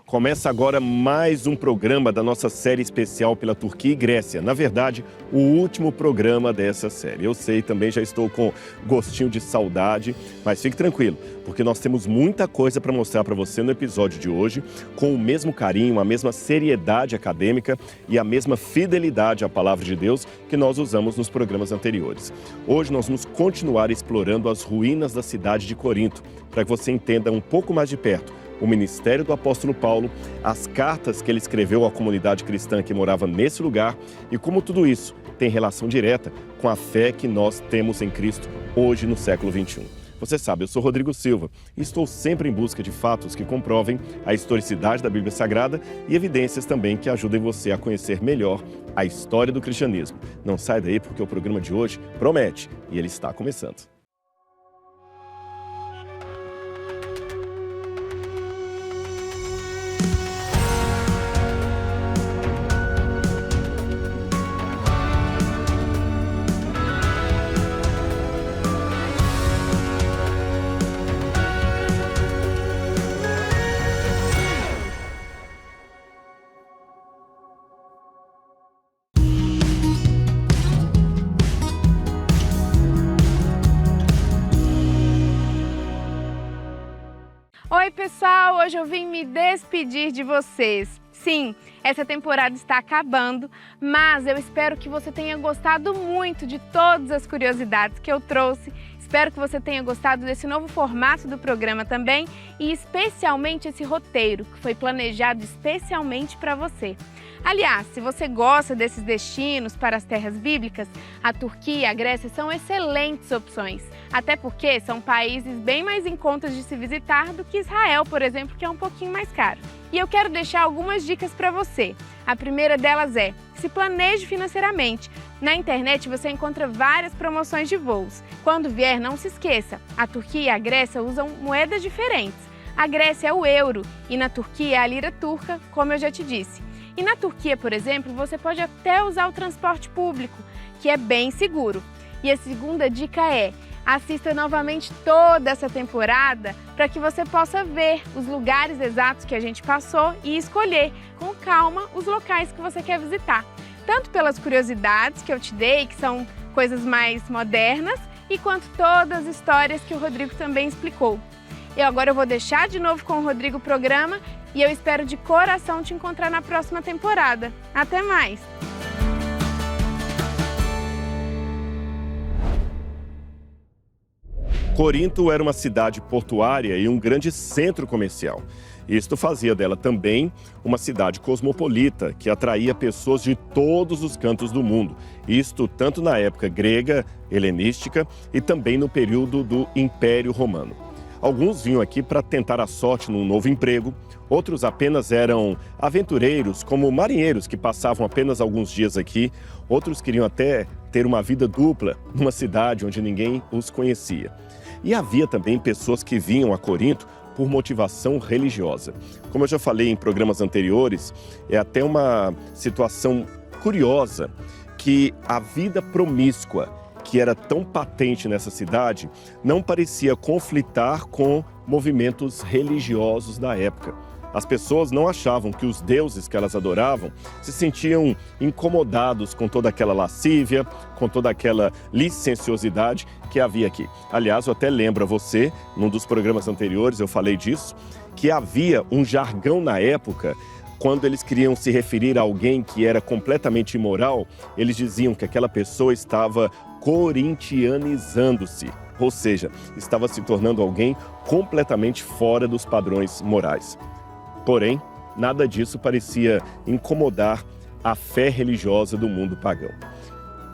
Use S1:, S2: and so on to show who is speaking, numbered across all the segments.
S1: Começa agora mais um programa da nossa série especial pela Turquia e Grécia. Na verdade, o último programa dessa série. Eu sei, também já estou com gostinho de saudade, mas fique tranquilo, porque nós temos muita coisa para mostrar para você no episódio de hoje, com o mesmo carinho, a mesma seriedade acadêmica e a mesma fidelidade à palavra de Deus que nós usamos nos programas anteriores. Hoje nós vamos continuar explorando as ruínas da cidade de Corinto, para que você entenda um pouco mais de perto o ministério do apóstolo Paulo, as cartas que ele escreveu à comunidade cristã que morava nesse lugar e como tudo isso tem relação direta com a fé que nós temos em Cristo hoje no século XXI. Você sabe, eu sou Rodrigo Silva e estou sempre em busca de fatos que comprovem a historicidade da Bíblia Sagrada e evidências também que ajudem você a conhecer melhor a história do cristianismo. Não sai daí porque o programa de hoje promete e ele está começando.
S2: Oi pessoal, hoje eu vim me despedir de vocês. Sim, essa temporada está acabando, mas eu espero que você tenha gostado muito de todas as curiosidades que eu trouxe. Espero que você tenha gostado desse novo formato do programa também e especialmente esse roteiro que foi planejado especialmente para você. Aliás, se você gosta desses destinos para as terras bíblicas, a Turquia e a Grécia são excelentes opções. Até porque são países bem mais em conta de se visitar do que Israel, por exemplo, que é um pouquinho mais caro. E eu quero deixar algumas dicas para você. A primeira delas é: se planeje financeiramente. Na internet você encontra várias promoções de voos. Quando vier, não se esqueça, a Turquia e a Grécia usam moedas diferentes. A Grécia é o euro e na Turquia é a lira turca, como eu já te disse. E na Turquia, por exemplo, você pode até usar o transporte público, que é bem seguro. E a segunda dica é: assista novamente toda essa temporada para que você possa ver os lugares exatos que a gente passou e escolher com calma os locais que você quer visitar. Tanto pelas curiosidades que eu te dei, que são coisas mais modernas, e quanto todas as histórias que o Rodrigo também explicou. Agora eu vou deixar de novo com o Rodrigo o programa e eu espero de coração te encontrar na próxima temporada. Até mais!
S1: Corinto era uma cidade portuária e um grande centro comercial. Isto fazia dela também uma cidade cosmopolita, que atraía pessoas de todos os cantos do mundo. Isto tanto na época grega, helenística e também no período do Império Romano. Alguns vinham aqui para tentar a sorte num novo emprego, outros apenas eram aventureiros, como marinheiros que passavam apenas alguns dias aqui, outros queriam até ter uma vida dupla numa cidade onde ninguém os conhecia. E havia também pessoas que vinham a Corinto por motivação religiosa. Como eu já falei em programas anteriores, é até uma situação curiosa que a vida promíscua, que era tão patente nessa cidade, não parecia conflitar com movimentos religiosos da época. As pessoas não achavam que os deuses que elas adoravam se sentiam incomodados com toda aquela lascívia, com toda aquela licenciosidade que havia aqui. Aliás, eu até lembro a você, num dos programas anteriores eu falei disso, que havia um jargão na época. Quando eles queriam se referir a alguém que era completamente imoral, eles diziam que aquela pessoa estava corintianizando-se, ou seja, estava se tornando alguém completamente fora dos padrões morais. Porém, nada disso parecia incomodar a fé religiosa do mundo pagão.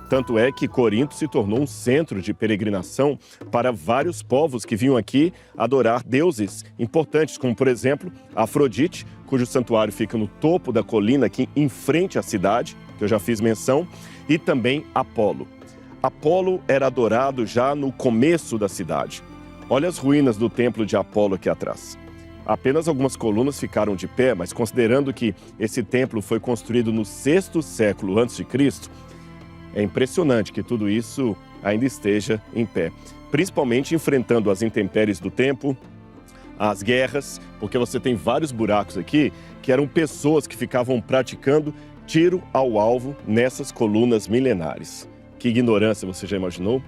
S1: Tanto é que Corinto se tornou um centro de peregrinação para vários povos que vinham aqui adorar deuses importantes, como, por exemplo, Afrodite, cujo santuário fica no topo da colina aqui em frente à cidade, que eu já fiz menção, e também Apolo. Apolo era adorado já no começo da cidade. Olha as ruínas do templo de Apolo aqui atrás. Apenas algumas colunas ficaram de pé, mas considerando que esse templo foi construído no 6º século a.C., é impressionante que tudo isso ainda esteja em pé. Principalmente enfrentando as intempéries do tempo, as guerras, porque você tem vários buracos aqui que eram pessoas que ficavam praticando tiro ao alvo nessas colunas milenares. Que ignorância, você já imaginou?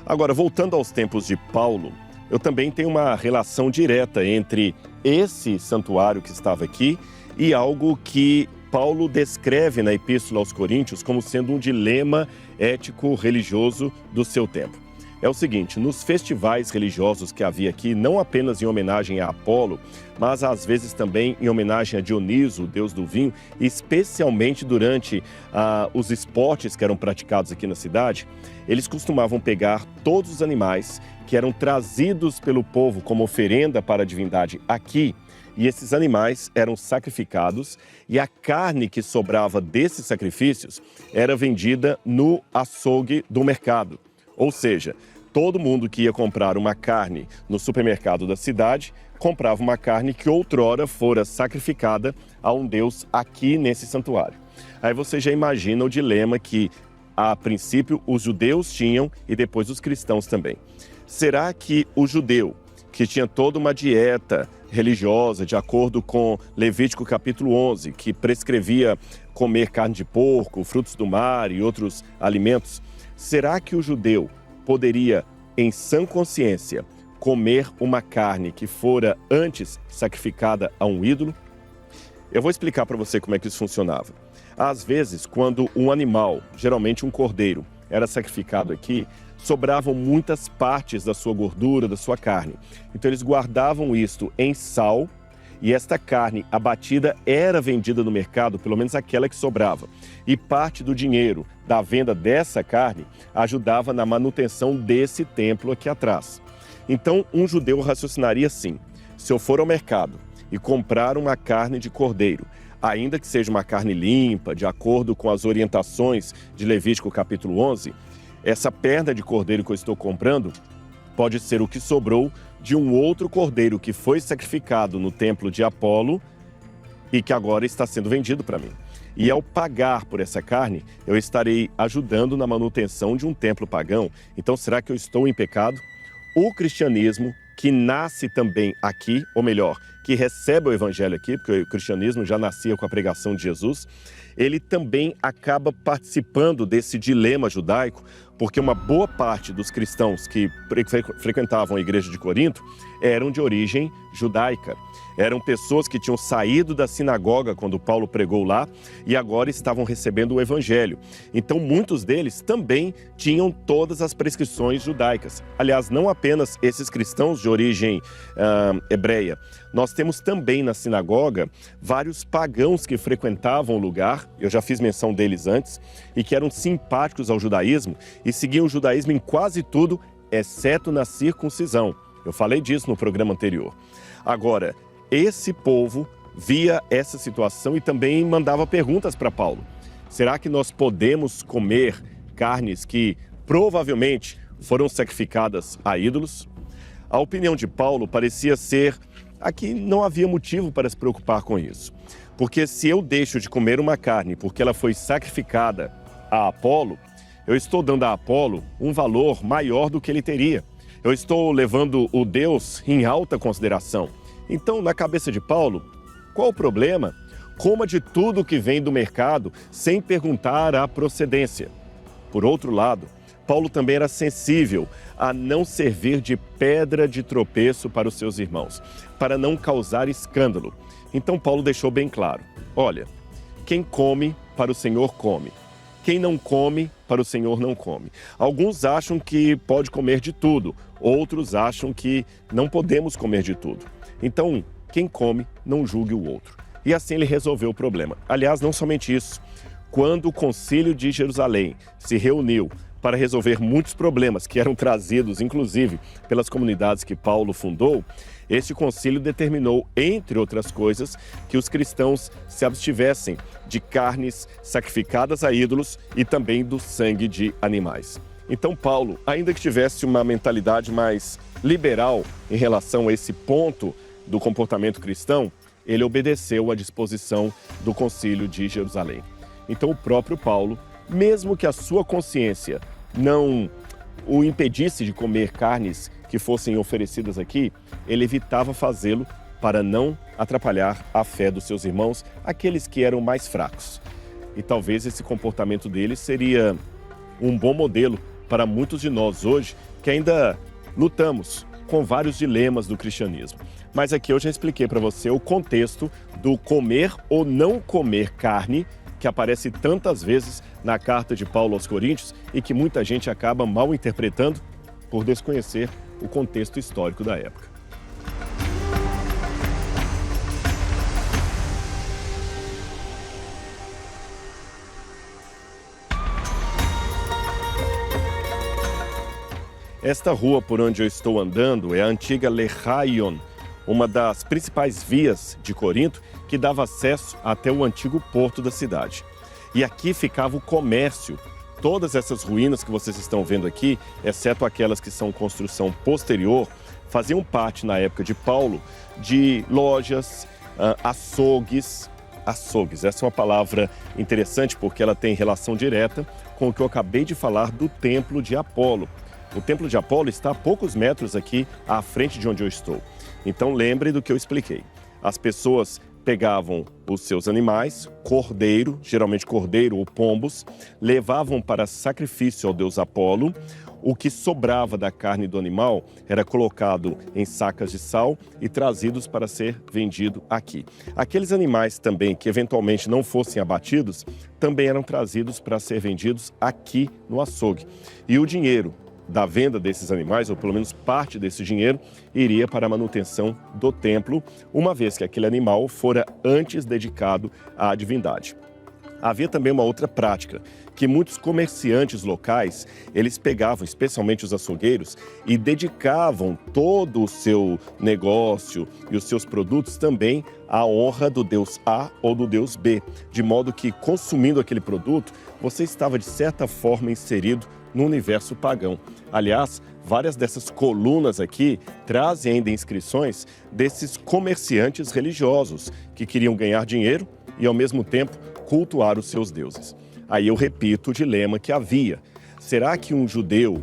S1: Agora, voltando aos tempos de Paulo, eu também tenho uma relação direta entre esse santuário que estava aqui e algo que Paulo descreve na Epístola aos Coríntios como sendo um dilema ético-religioso do seu tempo. É o seguinte, nos festivais religiosos que havia aqui, não apenas em homenagem a Apolo, mas às vezes também em homenagem a Dioniso, o deus do vinho, especialmente durante os esportes que eram praticados aqui na cidade, eles costumavam pegar todos os animais que eram trazidos pelo povo como oferenda para a divindade aqui, e esses animais eram sacrificados e a carne que sobrava desses sacrifícios era vendida no açougue do mercado. Ou seja, todo mundo que ia comprar uma carne no supermercado da cidade comprava uma carne que outrora fora sacrificada a um deus aqui nesse santuário. Aí você já imagina o dilema que, a princípio, os judeus tinham e depois os cristãos também. Será que o judeu, que tinha toda uma dieta religiosa, de acordo com Levítico capítulo 11, que prescrevia comer carne de porco, frutos do mar e outros alimentos, será que o judeu poderia, em sã consciência, comer uma carne que fora antes sacrificada a um ídolo? Eu vou explicar para você como é que isso funcionava. Às vezes, quando um animal, geralmente um cordeiro, era sacrificado aqui, sobravam muitas partes da sua gordura, da sua carne. Então eles guardavam isto em sal e esta carne abatida era vendida no mercado, pelo menos aquela que sobrava. E parte do dinheiro da venda dessa carne ajudava na manutenção desse templo aqui atrás. Então um judeu raciocinaria assim: se eu for ao mercado e comprar uma carne de cordeiro, ainda que seja uma carne limpa, de acordo com as orientações de Levítico capítulo 11, essa perna de cordeiro que eu estou comprando pode ser o que sobrou de um outro cordeiro que foi sacrificado no templo de Apolo e que agora está sendo vendido para mim. E ao pagar por essa carne, eu estarei ajudando na manutenção de um templo pagão. Então, será que eu estou em pecado? O cristianismo, que nasce também aqui, ou melhor, que recebe o evangelho aqui, porque o cristianismo já nascia com a pregação de Jesus, ele também acaba participando desse dilema judaico, porque uma boa parte dos cristãos que frequentavam a igreja de Corinto eram de origem judaica. Eram pessoas que tinham saído da sinagoga quando Paulo pregou lá e agora estavam recebendo o evangelho. Então, muitos deles também tinham todas as prescrições judaicas. Aliás, não apenas esses cristãos de origem hebreia. Nós temos também na sinagoga vários pagãos que frequentavam o lugar, eu já fiz menção deles antes, e que eram simpáticos ao judaísmo e seguiam o judaísmo em quase tudo, exceto na circuncisão. Eu falei disso no programa anterior. Agora, esse povo via essa situação e também mandava perguntas para Paulo. Será que nós podemos comer carnes que provavelmente foram sacrificadas a ídolos? A opinião de Paulo parecia ser aqui não havia motivo para se preocupar com isso. Porque se eu deixo de comer uma carne porque ela foi sacrificada a Apolo, eu estou dando a Apolo um valor maior do que ele teria. Eu estou levando o Deus em alta consideração. Então, na cabeça de Paulo, qual o problema? Coma de tudo que vem do mercado sem perguntar a procedência. Por outro lado, Paulo também era sensível a não servir de pedra de tropeço para os seus irmãos, para não causar escândalo. Então Paulo deixou bem claro: olha, quem come, para o Senhor come. Quem não come, para o Senhor não come. Alguns acham que pode comer de tudo, outros acham que não podemos comer de tudo. Então, quem come, não julgue o outro. E assim ele resolveu o problema. Aliás, não somente isso. Quando o Concílio de Jerusalém se reuniu para resolver muitos problemas que eram trazidos, inclusive, pelas comunidades que Paulo fundou, este concílio determinou, entre outras coisas, que os cristãos se abstivessem de carnes sacrificadas a ídolos e também do sangue de animais. Então Paulo, ainda que tivesse uma mentalidade mais liberal em relação a esse ponto do comportamento cristão, ele obedeceu à disposição do Concílio de Jerusalém. Então o próprio Paulo, mesmo que a sua consciência não o impedisse de comer carnes que fossem oferecidas aqui, ele evitava fazê-lo para não atrapalhar a fé dos seus irmãos, aqueles que eram mais fracos. E talvez esse comportamento dele seria um bom modelo para muitos de nós hoje que ainda lutamos com vários dilemas do cristianismo. Mas aqui eu já expliquei para você o contexto do comer ou não comer carne, que aparece tantas vezes na carta de Paulo aos Coríntios e que muita gente acaba mal interpretando por desconhecer o contexto histórico da época. Esta rua por onde eu estou andando é a antiga Lerraion, uma das principais vias de Corinto que dava acesso até o antigo porto da cidade. E aqui ficava o comércio. Todas essas ruínas que vocês estão vendo aqui, exceto aquelas que são construção posterior, faziam parte, na época de Paulo, de lojas, açougues. Açougues, essa é uma palavra interessante porque ela tem relação direta com o que eu acabei de falar do Templo de Apolo. O Templo de Apolo está a poucos metros aqui à frente de onde eu estou. Então lembre do que eu expliquei. As pessoas pegavam os seus animais, cordeiro, geralmente cordeiro ou pombos, levavam para sacrifício ao deus Apolo. O que sobrava da carne do animal era colocado em sacas de sal e trazidos para ser vendido aqui. Aqueles animais também que eventualmente não fossem abatidos, também eram trazidos para ser vendidos aqui no açougue. E o dinheiro da venda desses animais, ou pelo menos parte desse dinheiro, iria para a manutenção do templo, uma vez que aquele animal fora antes dedicado à divindade. Havia também uma outra prática, que muitos comerciantes locais, eles pegavam, especialmente os açougueiros, e dedicavam todo o seu negócio e os seus produtos também à honra do deus A ou do deus B, de modo que, consumindo aquele produto, você estava, de certa forma, inserido no universo pagão. Aliás, várias dessas colunas aqui trazem ainda inscrições desses comerciantes religiosos que queriam ganhar dinheiro e, ao mesmo tempo, cultuar os seus deuses. Aí eu repito o dilema que havia. Será que um judeu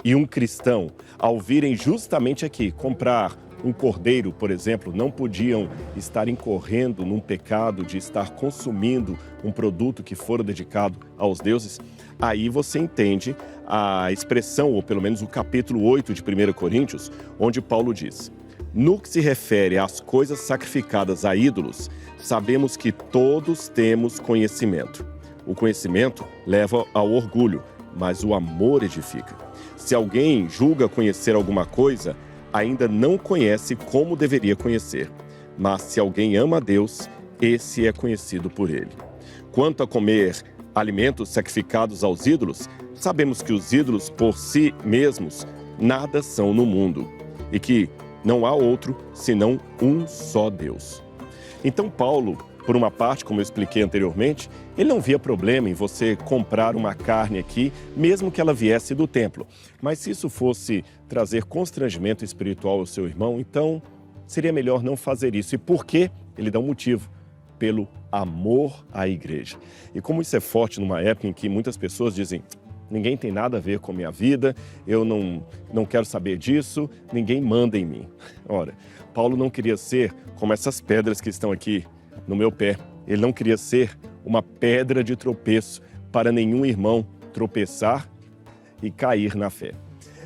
S1: e um cristão, ao virem justamente aqui comprar um cordeiro, por exemplo, não podiam estar incorrendo num pecado de estar consumindo um produto que fora dedicado aos deuses? Aí você entende a expressão, ou pelo menos o capítulo 8 de 1 Coríntios, onde Paulo diz: no que se refere às coisas sacrificadas a ídolos, sabemos que todos temos conhecimento. O conhecimento leva ao orgulho, mas o amor edifica. Se alguém julga conhecer alguma coisa, ainda não conhece como deveria conhecer. Mas se alguém ama a Deus, esse é conhecido por ele. Quanto a comer alimentos sacrificados aos ídolos, sabemos que os ídolos por si mesmos nada são no mundo e que não há outro senão um só Deus. Então Paulo, por uma parte, como eu expliquei anteriormente, ele não via problema em você comprar uma carne aqui, mesmo que ela viesse do templo. Mas se isso fosse trazer constrangimento espiritual ao seu irmão, então seria melhor não fazer isso. E por quê? Ele dá um motivo: pelo amor à igreja. E como isso é forte numa época em que muitas pessoas dizem: ninguém tem nada a ver com a minha vida, eu não quero saber disso, ninguém manda em mim. Ora, Paulo não queria ser como essas pedras que estão aqui no meu pé. Ele não queria ser uma pedra de tropeço para nenhum irmão tropeçar e cair na fé.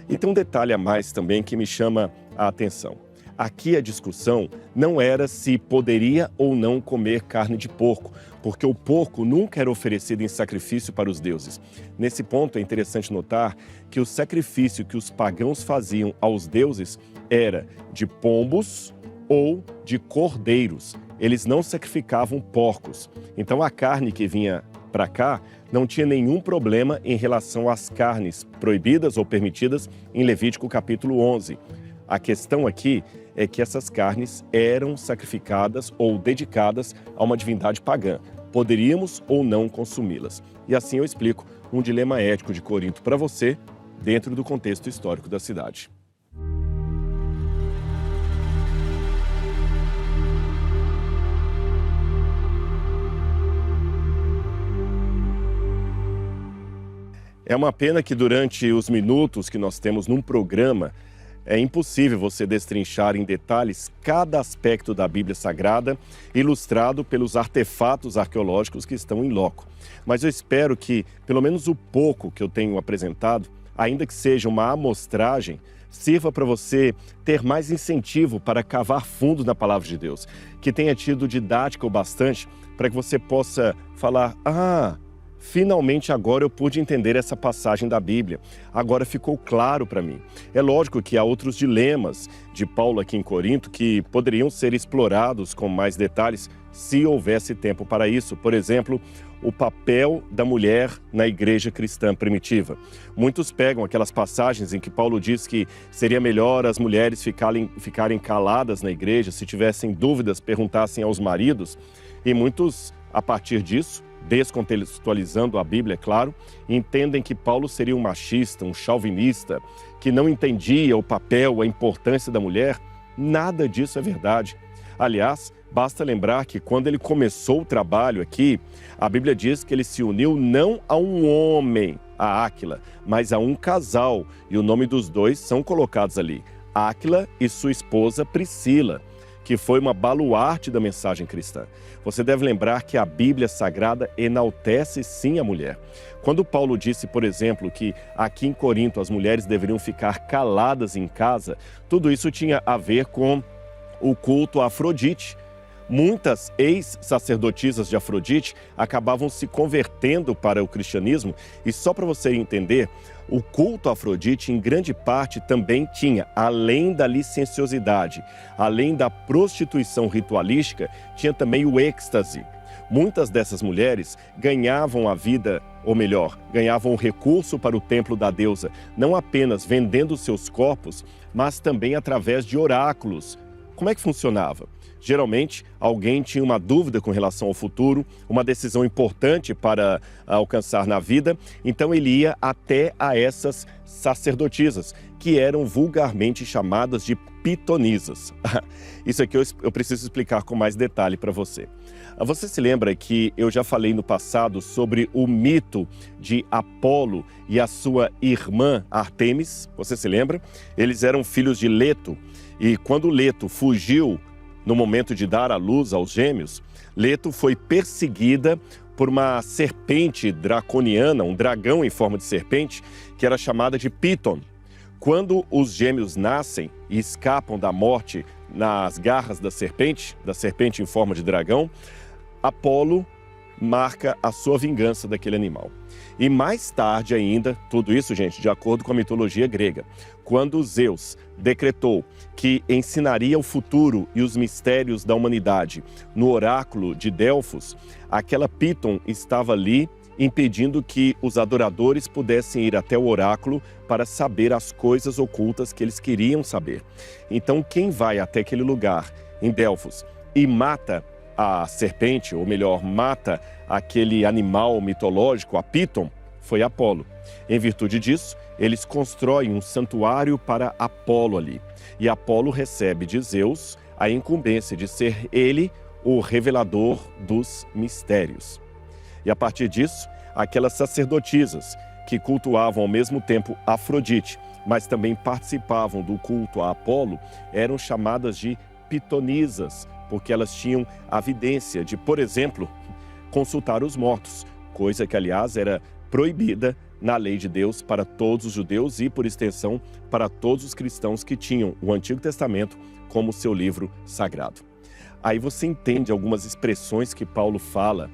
S1: E tem um detalhe a mais também que me chama a atenção. Aqui a discussão não era se poderia ou não comer carne de porco, porque o porco nunca era oferecido em sacrifício para os deuses. Nesse ponto é interessante notar que o sacrifício que os pagãos faziam aos deuses era de pombos ou de cordeiros. Eles não sacrificavam porcos. Então a carne que vinha para cá não tinha nenhum problema em relação às carnes proibidas ou permitidas em Levítico capítulo 11. A questão aqui é que essas carnes eram sacrificadas ou dedicadas a uma divindade pagã. Poderíamos ou não consumi-las. E assim eu explico um dilema ético de Corinto para você, dentro do contexto histórico da cidade. É uma pena que durante os minutos que nós temos num programa, é impossível você destrinchar em detalhes cada aspecto da Bíblia Sagrada, ilustrado pelos artefatos arqueológicos que estão em loco. Mas eu espero que, pelo menos o pouco que eu tenho apresentado, ainda que seja uma amostragem, sirva para você ter mais incentivo para cavar fundo na Palavra de Deus, que tenha tido didática o bastante para que você possa falar: finalmente agora eu pude entender essa passagem da Bíblia. Agora ficou claro para mim. É lógico que há outros dilemas de Paulo aqui em Corinto que poderiam ser explorados com mais detalhes se houvesse tempo para isso. Por exemplo, o papel da mulher na igreja cristã primitiva. Muitos pegam aquelas passagens em que Paulo diz que seria melhor as mulheres ficarem caladas na igreja, se tivessem dúvidas, perguntassem aos maridos. E muitos, a partir disso, descontextualizando a Bíblia, é claro, entendem que Paulo seria um machista, um chauvinista, que não entendia o papel, a importância da mulher. Nada disso é verdade. Aliás, basta lembrar que quando ele começou o trabalho aqui, a Bíblia diz que ele se uniu não a um homem, a Áquila, mas a um casal, e o nome dos dois são colocados ali, Áquila e sua esposa Priscila, que foi uma baluarte da mensagem cristã. Você deve lembrar que a Bíblia Sagrada enaltece sim a mulher. Quando Paulo disse, por exemplo, que aqui em Corinto as mulheres deveriam ficar caladas em casa, tudo isso tinha a ver com o culto a Afrodite. Muitas ex-sacerdotisas de Afrodite acabavam se convertendo para o cristianismo, e só para você entender, o culto a Afrodite, em grande parte, também tinha, além da licenciosidade, além da prostituição ritualística, tinha também o êxtase. Muitas dessas mulheres ganhavam a vida, ou melhor, ganhavam o recurso para o templo da deusa, não apenas vendendo seus corpos, mas também através de oráculos. Como é que funcionava? Geralmente, alguém tinha uma dúvida com relação ao futuro, uma decisão importante para alcançar na vida, então ele ia até a essas sacerdotisas, que eram vulgarmente chamadas de pitonisas. Isso aqui eu preciso explicar com mais detalhe para você. Você se lembra que eu já falei no passado sobre o mito de Apolo e a sua irmã Ártemis? Você se lembra? Eles eram filhos de Leto, e quando Leto fugiu no momento de dar à luz aos gêmeos, Leto foi perseguida por uma serpente draconiana, um dragão em forma de serpente, que era chamada de Piton. Quando os gêmeos nascem e escapam da morte nas garras da serpente em forma de dragão, Apolo marca a sua vingança daquele animal. E mais tarde ainda, tudo isso, gente, de acordo com a mitologia grega, quando Zeus decretou que ensinaria o futuro e os mistérios da humanidade no oráculo de Delfos, aquela Piton estava ali impedindo que os adoradores pudessem ir até o oráculo para saber as coisas ocultas que eles queriam saber. Então, quem vai até aquele lugar, em Delfos, e mata a serpente, ou melhor, mata aquele animal mitológico, a Piton, foi Apolo. Em virtude disso, eles constroem um santuário para Apolo ali. E Apolo recebe de Zeus a incumbência de ser ele o revelador dos mistérios. E a partir disso, aquelas sacerdotisas que cultuavam ao mesmo tempo Afrodite, mas também participavam do culto a Apolo, eram chamadas de pitonisas, porque elas tinham a vidência de, por exemplo, consultar os mortos, coisa que, aliás, era proibida na lei de Deus para todos os judeus e, por extensão, para todos os cristãos que tinham o Antigo Testamento como seu livro sagrado. Aí você entende algumas expressões que Paulo fala,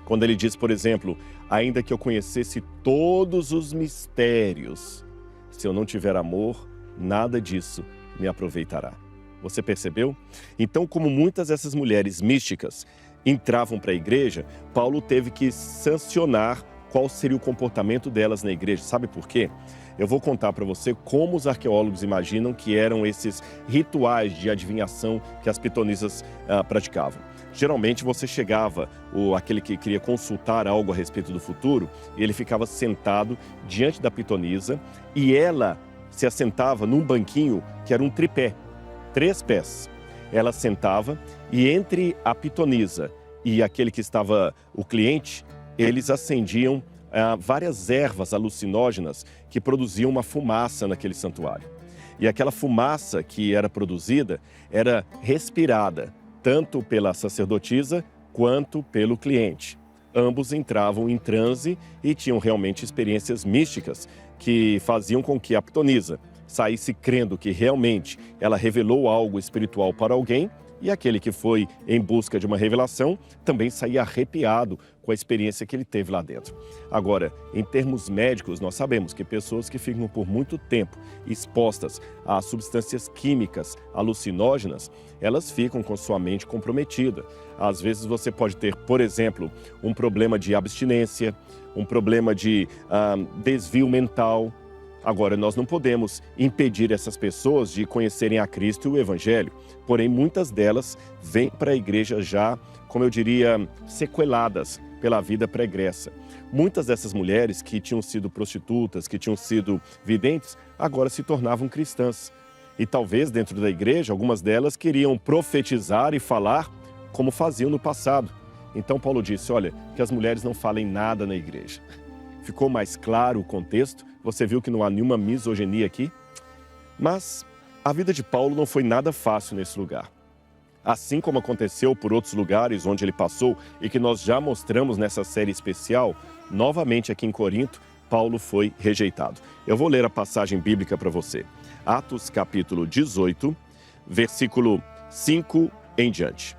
S1: quando ele diz, por exemplo, ainda que eu conhecesse todos os mistérios, se eu não tiver amor, nada disso me aproveitará. Você percebeu? Então, como muitas dessas mulheres místicas entravam para a igreja, Paulo teve que sancionar qual seria o comportamento delas na igreja. Sabe por quê? Eu vou contar para você como os arqueólogos imaginam que eram esses rituais de adivinhação que as pitonisas praticavam. Geralmente você chegava, aquele que queria consultar algo a respeito do futuro, e ele ficava sentado diante da pitonisa e ela se assentava num banquinho que era um tripé, 3 pés. Ela sentava e entre a pitonisa e aquele que estava o cliente, eles acendiam várias ervas alucinógenas que produziam uma fumaça naquele santuário. E aquela fumaça que era produzida era respirada tanto pela sacerdotisa quanto pelo cliente. Ambos entravam em transe e tinham realmente experiências místicas que faziam com que a pitonisa saísse crendo que realmente ela revelou algo espiritual para alguém, e aquele que foi em busca de uma revelação também saía arrepiado com a experiência que ele teve lá dentro. Agora, em termos médicos, nós sabemos que pessoas que ficam por muito tempo expostas a substâncias químicas alucinógenas, elas ficam com sua mente comprometida. Às vezes você pode ter, por exemplo, um problema de abstinência, um problema de desvio mental. Agora, nós não podemos impedir essas pessoas de conhecerem a Cristo e o Evangelho, porém muitas delas vêm para a igreja já, como eu diria, sequeladas pela vida pregressa. Muitas dessas mulheres que tinham sido prostitutas, que tinham sido videntes, agora se tornavam cristãs. E talvez dentro da igreja, algumas delas queriam profetizar e falar como faziam no passado. Então Paulo disse, olha, que as mulheres não falem nada na igreja. Ficou mais claro o contexto? Você viu que não há nenhuma misoginia aqui? Mas a vida de Paulo não foi nada fácil nesse lugar. Assim como aconteceu por outros lugares onde ele passou e que nós já mostramos nessa série especial, novamente aqui em Corinto, Paulo foi rejeitado. Eu vou ler a passagem bíblica para você. Atos capítulo 18, versículo 5 em diante.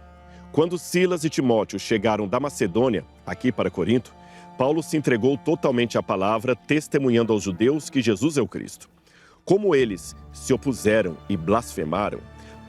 S1: Quando Silas e Timóteo chegaram da Macedônia, aqui para Corinto, Paulo se entregou totalmente à palavra, testemunhando aos judeus que Jesus é o Cristo. Como eles se opuseram e blasfemaram,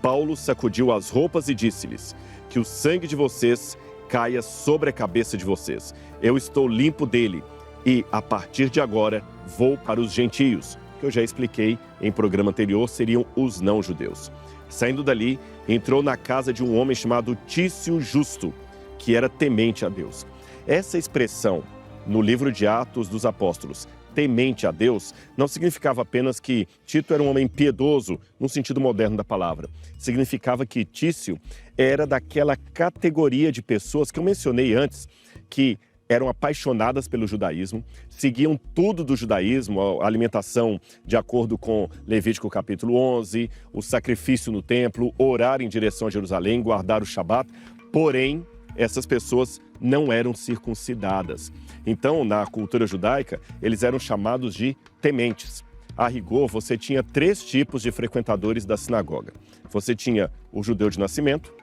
S1: Paulo sacudiu as roupas e disse-lhes: que o sangue de vocês caia sobre a cabeça de vocês. Eu estou limpo dele e, a partir de agora, vou para os gentios, que eu já expliquei em programa anterior, seriam os não-judeus. Saindo dali, entrou na casa de um homem chamado Tício Justo, que era temente a Deus. Essa expressão, no livro de Atos dos Apóstolos, temente a Deus, não significava apenas que Tito era um homem piedoso, no sentido moderno da palavra. Significava que Tício era daquela categoria de pessoas que eu mencionei antes, que eram apaixonadas pelo judaísmo, seguiam tudo do judaísmo, a alimentação de acordo com Levítico capítulo 11, o sacrifício no templo, orar em direção a Jerusalém, guardar o Shabat, porém, essas pessoas não eram circuncidadas. Então, na cultura judaica, eles eram chamados de tementes. A rigor, você tinha 3 tipos de frequentadores da sinagoga. Você tinha o judeu de nascimento,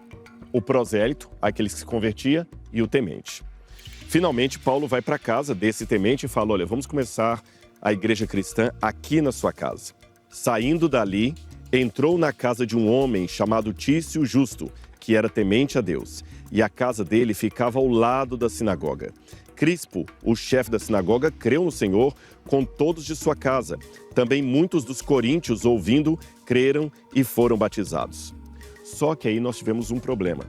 S1: o prosélito, aquele que se convertia, e o temente. Finalmente, Paulo vai para a casa desse temente e fala, olha, vamos começar a igreja cristã aqui na sua casa. Saindo dali, entrou na casa de um homem chamado Tício Justo, que era temente a Deus, e a casa dele ficava ao lado da sinagoga. Crispo, o chefe da sinagoga, creu no Senhor com todos de sua casa. Também muitos dos coríntios, ouvindo, creram e foram batizados. Só que aí nós tivemos um problema.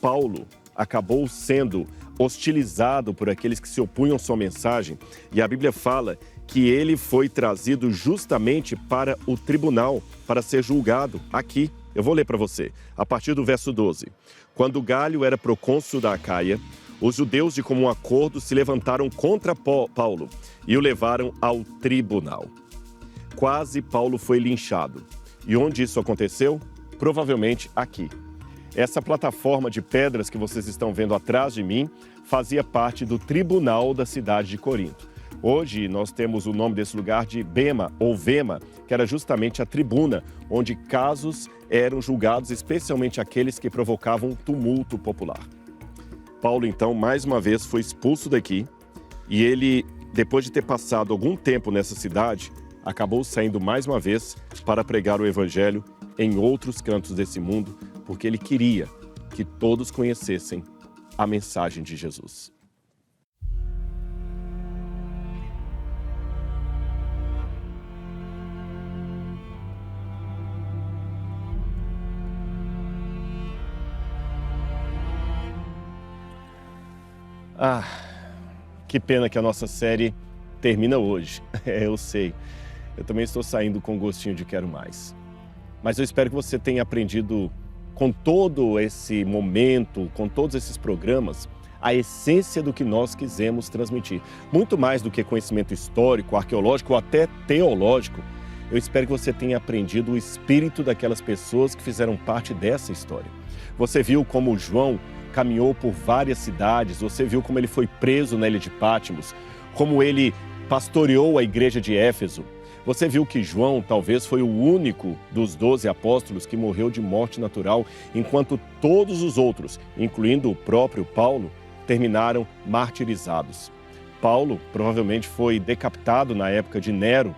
S1: Paulo acabou sendo hostilizado por aqueles que se opunham à sua mensagem, e a Bíblia fala que ele foi trazido justamente para o tribunal, para ser julgado aqui. Eu vou ler para você, a partir do verso 12. Quando Galho era procônsul da Acaia, os judeus de comum acordo se levantaram contra Paulo e o levaram ao tribunal. Quase Paulo foi linchado. E onde isso aconteceu? Provavelmente aqui. Essa plataforma de pedras que vocês estão vendo atrás de mim fazia parte do tribunal da cidade de Corinto. Hoje nós temos o nome desse lugar de Bema ou Vema, que era justamente a tribuna, onde casos eram julgados, especialmente aqueles que provocavam tumulto popular. Paulo, então, mais uma vez foi expulso daqui e ele, depois de ter passado algum tempo nessa cidade, acabou saindo mais uma vez para pregar o evangelho em outros cantos desse mundo, porque ele queria que todos conhecessem a mensagem de Jesus. Que pena que a nossa série termina hoje. Eu sei. Eu também estou saindo com gostinho de quero mais. Mas eu espero que você tenha aprendido com todo esse momento, com todos esses programas, a essência do que nós quisemos transmitir. Muito mais do que conhecimento histórico, arqueológico ou até teológico, eu espero que você tenha aprendido o espírito daquelas pessoas que fizeram parte dessa história. Você viu como João caminhou por várias cidades, você viu como ele foi preso na ilha de Patmos, como ele pastoreou a igreja de Éfeso. Você viu que João talvez foi o único dos 12 apóstolos que morreu de morte natural, enquanto todos os outros, incluindo o próprio Paulo, terminaram martirizados. Paulo provavelmente foi decapitado na época de Nero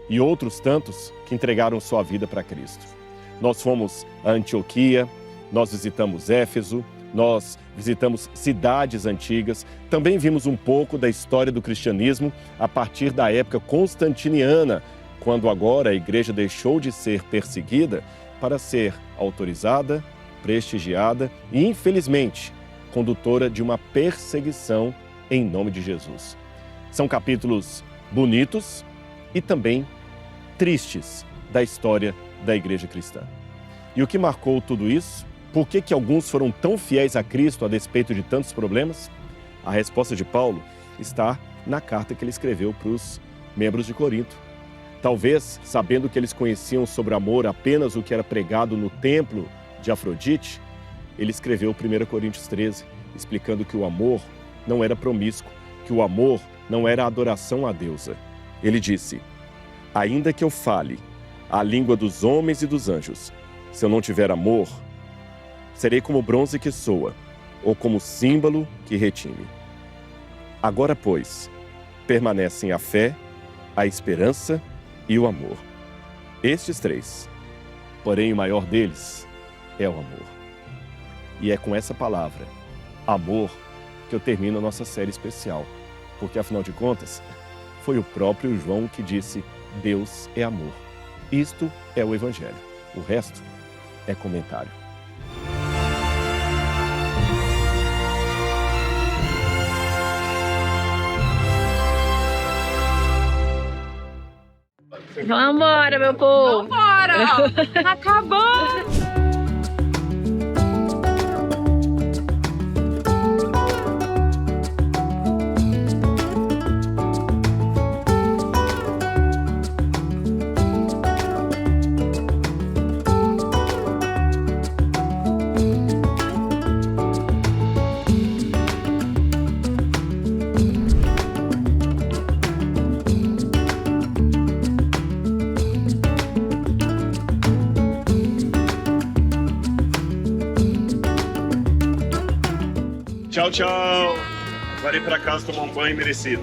S1: e outros tantos que entregaram sua vida para Cristo. Nós fomos a Antioquia, nós visitamos Éfeso, nós visitamos cidades antigas, também vimos um pouco da história do cristianismo a partir da época constantiniana, quando agora a igreja deixou de ser perseguida para ser autorizada, prestigiada e, infelizmente, condutora de uma perseguição em nome de Jesus. São capítulos bonitos e também tristes da história da igreja cristã. E o que marcou tudo isso? Por que alguns foram tão fiéis a Cristo a despeito de tantos problemas? A resposta de Paulo está na carta que ele escreveu para os membros de Corinto. Talvez, sabendo que eles conheciam sobre amor apenas o que era pregado no templo de Afrodite, ele escreveu 1 Coríntios 13, explicando que o amor não era promíscuo, que o amor não era adoração à deusa. Ele disse: ainda que eu fale a língua dos homens e dos anjos, se eu não tiver amor, serei como bronze que soa, ou como símbolo que retine. Agora, pois, permanecem a fé, a esperança e o amor. Estes três, porém o maior deles é o amor. E é com essa palavra, amor, que eu termino a nossa série especial, porque afinal de contas, foi o próprio João que disse: Deus é amor. Isto é o Evangelho. O resto é comentário.
S3: Vambora, meu povo!
S2: Vambora! Acabou!
S1: Tchau, tchau. Agora ir para casa tomar um banho merecido.